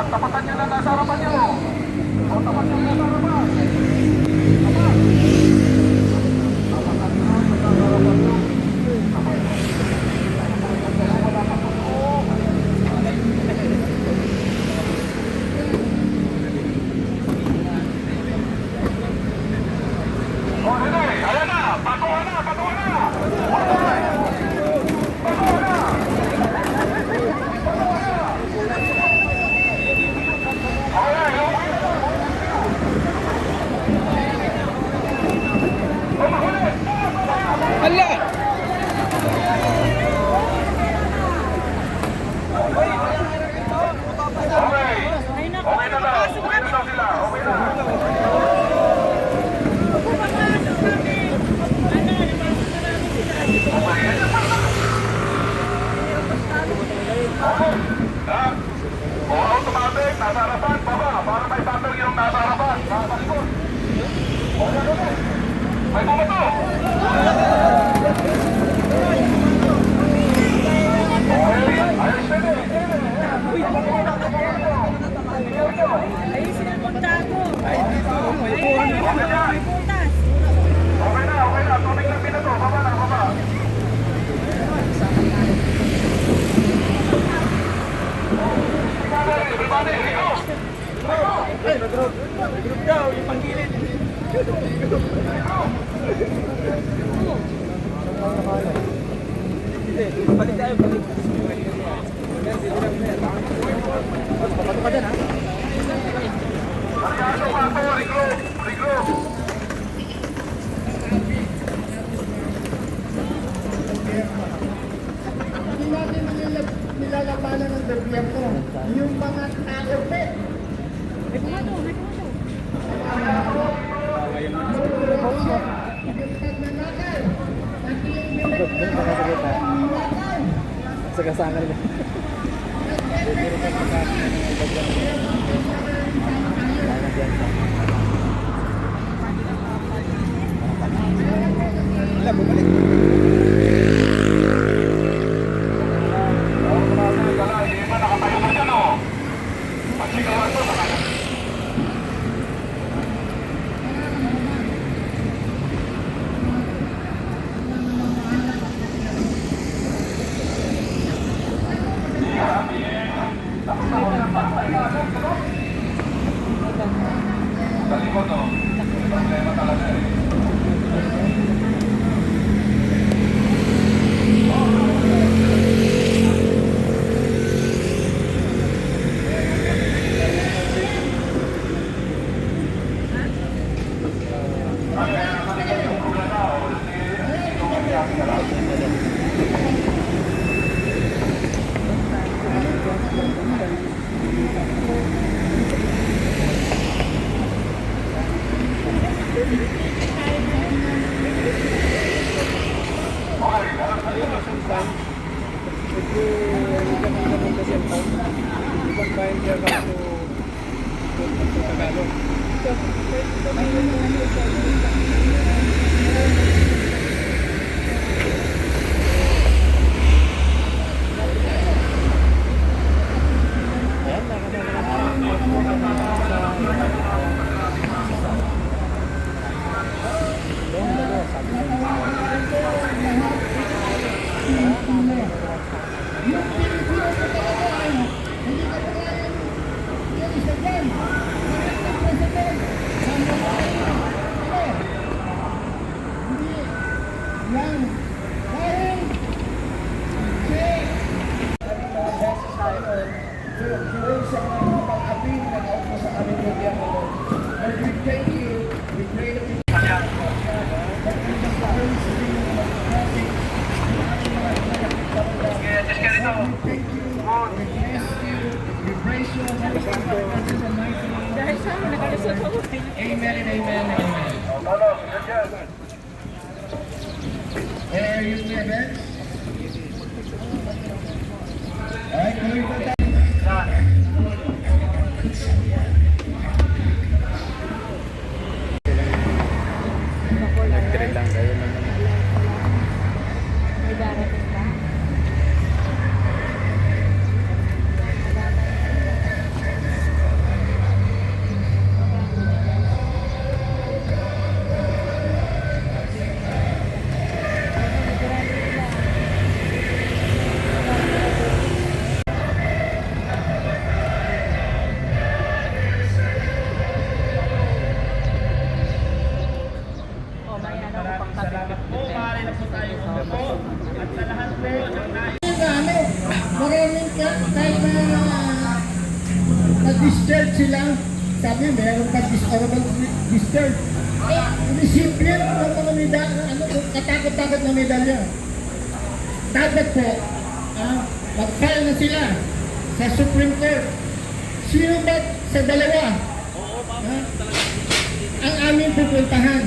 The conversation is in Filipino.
Tapatan nyo na nasa harapan nyo. Tapat nyo nasa harapan. Automatic, nasa harapan, baba, para may battle yung nasa harapan, nasa likod. May bumato! Ayusin ang kontato. Ay, may putas. Okay na, tubig lang pinato, baba na, baba. Everybody, go! Ay, nag-group daw, yung panggilid. Balik tayo, balik. Papato ka dyan, ha? Mariano pa ako, regroup. Hindi natin nilalabanan ng gobyerno. Yung mga tao, May pumato. Sagasanga nila. Wala, bumalik. Hindi ba nakatayo ka dyan, o? Pagsigawan to, saka sa likod, o. Problema talaga, eh. Ano, sunod yan. Yung Kuya Ben? Ay, tuloy po tayo. Nag-drill lang kayo naman. May darating ba? Maraming kahit na-discharge sila, sabi meron pa dishonorable discharge. Recipient ng mga medalya, katakot-takot na medalya. Dapat po, mag-file na sila sa Supreme Court. Sino ba sa dalawa ang aming pupuntahan?